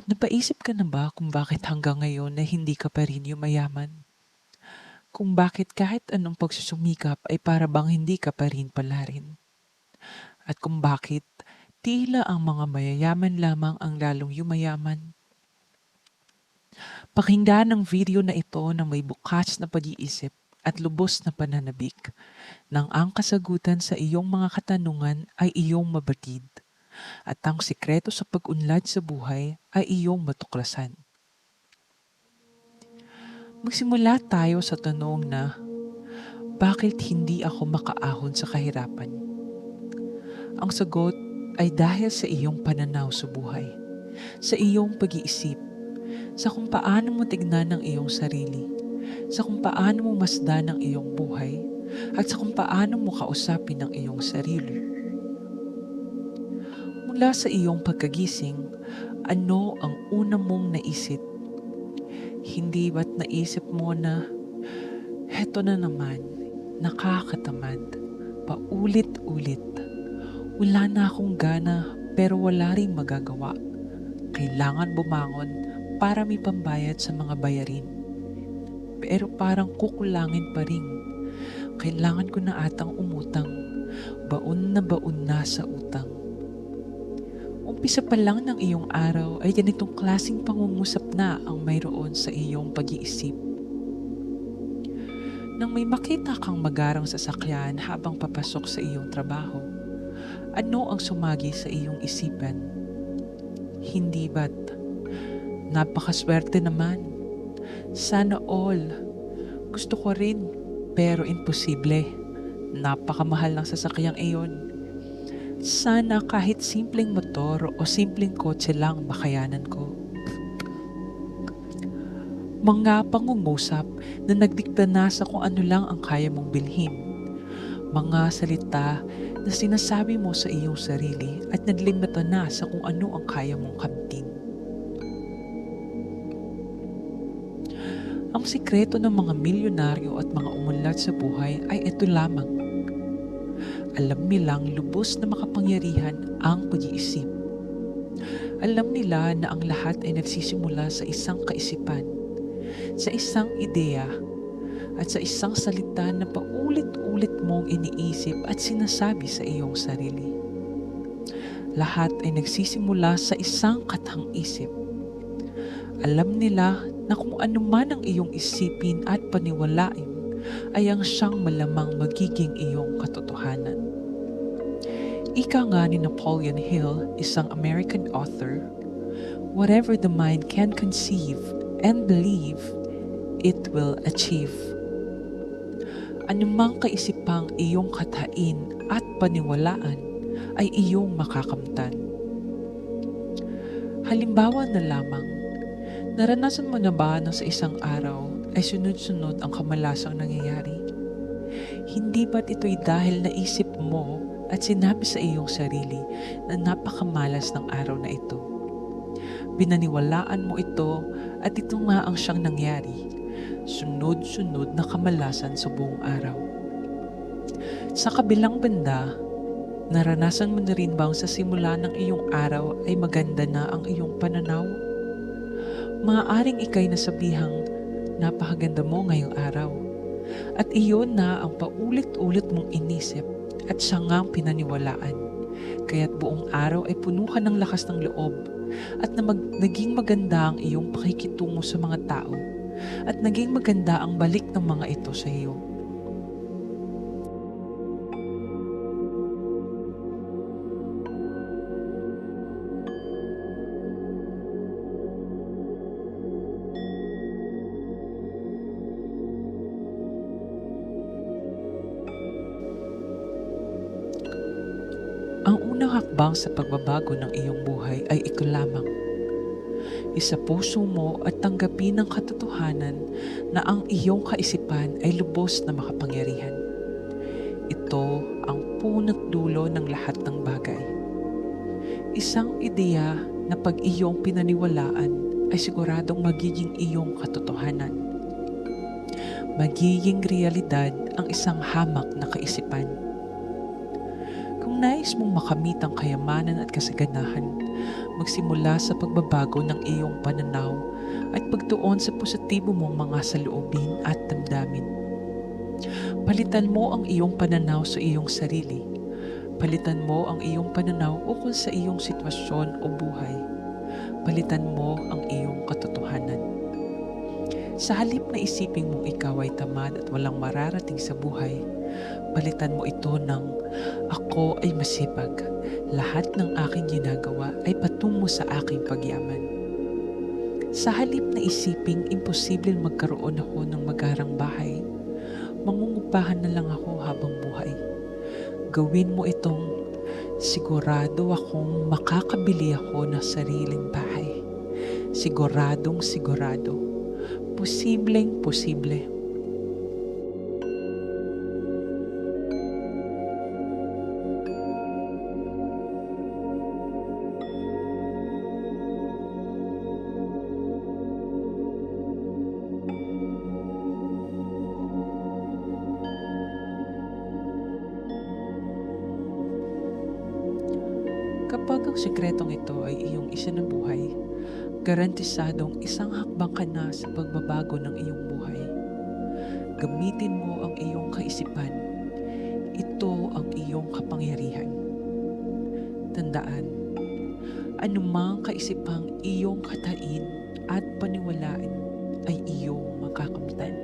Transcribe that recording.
Napaisip ka na ba kung bakit hanggang ngayon na hindi ka pa rin yumayaman? Kung bakit kahit anong pagsusumikap ay para bang hindi ka pa rin palarin? At kung bakit tila ang mga mayayaman lamang ang lalong yumayaman? Pakinggan ang video na ito na may bukas na pag-iisip at lubos na pananabik nang ang kasagutan sa iyong mga katanungan ay iyong mabatid at ang sikreto sa pag-unlad sa buhay ay iyong matuklasan. Magsimula tayo sa tanong na, bakit hindi ako makaahon sa kahirapan? Ang sagot ay dahil sa iyong pananaw sa buhay, sa iyong pag-iisip, sa kung paano mo tignan ang iyong sarili, sa kung paano mo masdan ang iyong buhay, at sa kung paano mo kausapin ang iyong sarili. Mula sa iyong pagkagising, ano ang una mong naisip? Hindi ba't naisip mo na, heto na naman, nakakatamad, paulit-ulit. Wala na akong gana pero wala ring magagawa. Kailangan bumangon para may pambayad sa mga bayarin. Pero parang kukulangin pa rin. Kailangan ko na atang umutang. Baon na sa utang. Umpisa pa lang ng iyong araw ay ganitong klaseng pangungusap na ang mayroon sa iyong pag-iisip. Nang may makita kang magarang sasakyan habang papasok sa iyong trabaho, ano ang sumagi sa iyong isipan? Hindi ba't, napakaswerte naman. Sana all. Gusto ko rin, pero imposible. Napakamahal ng sasakyang iyon. Sana kahit simpleng motor o simpleng kotse lang makayanan ko. Mga pangungusap na nagdikta na sa kung ano lang ang kaya mong bilhin. Mga salita na sinasabi mo sa iyong sarili at naglimita na sa kung ano ang kaya mong kamtin. Ang sikreto ng mga milyonaryo at mga umunlad sa buhay ay ito lamang. Alam nilang lubos na makapangyarihan ang pag-iisip. Alam nila na ang lahat ay nagsisimula sa isang kaisipan, sa isang ideya, at sa isang salita na paulit-ulit mong iniisip at sinasabi sa iyong sarili. Lahat ay nagsisimula sa isang kathang isip. Alam nila na kung ano man ang iyong isipin at paniwalain ay ang siyang malamang magiging iyong katotohanan. Ika nga ni Napoleon Hill, isang American author, whatever the mind can conceive and believe, it will achieve. Anumang kaisipang iyong kathain at paniwalaan ay iyong makakamtan. Halimbawa na lamang, naranasan mo na ba na sa isang araw ay sunod-sunod ang kamalasang nangyayari? Hindi ba't ito'y dahil naisip mo at sinabi sa iyong sarili na napakamalas ng araw na ito? Pinaniwalaan mo ito at ito nga ang siyang nangyari. Sunod-sunod na kamalasan sa buong araw. Sa kabilang banda, naranasan mo na rin bang sa simula ng iyong araw ay maganda na ang iyong pananaw? Maaaring ikay nasabihang napakaganda mo ngayong araw. At iyon na ang paulit-ulit mong inisip at siya nga ang pinaniwalaan. Kaya't buong araw ay puno ka ng lakas ng loob at naging maganda ang iyong pakikitungo sa mga tao at naging maganda ang balik ng mga ito sa iyo. Ang unang hakbang sa pagbabago ng iyong buhay ay ito lamang. Isa puso mo at tanggapin ang katotohanan na ang iyong kaisipan ay lubos na makapangyarihan. Ito ang punot dulo ng lahat ng bagay. Isang ideya na pag iyong pinaniwalaan ay siguradong magiging iyong katotohanan. Magiging realidad ang isang hamak na kaisipan. Kung nais mong makamit ang kayamanan at kasaganahan, Magsimula sa pagbabago ng iyong pananaw at pagtuon sa positibo mong mga saloobin at damdamin. Palitan mo ang iyong pananaw sa iyong sarili. Palitan mo ang iyong pananaw ukol sa iyong sitwasyon o buhay. Palitan mo ang iyong katotohanan. Sa halip na isiping mong ikaw ay tamad at walang mararating sa buhay, palitan mo ito ng ako ay masipag. Lahat ng aking ginagawa ay patungo sa aking pagyaman. Sa halip na isiping imposibleng magkaroon ako ng magarang bahay, mangungupahan na lang ako habang buhay. Gawin mo itong sigurado akong makakabili ako ng sariling bahay. Siguradong sigurado. Posibleng posible. Kapag ang sikretong ito ay iyong isinabuhay, garantisadong isang hakbang ka na sa pagbabago ng iyong buhay. Gamitin mo ang iyong kaisipan. Ito ang iyong kapangyarihan. Tandaan, anumang kaisipang iyong hatain at paniwalaan ay iyong makakamtan.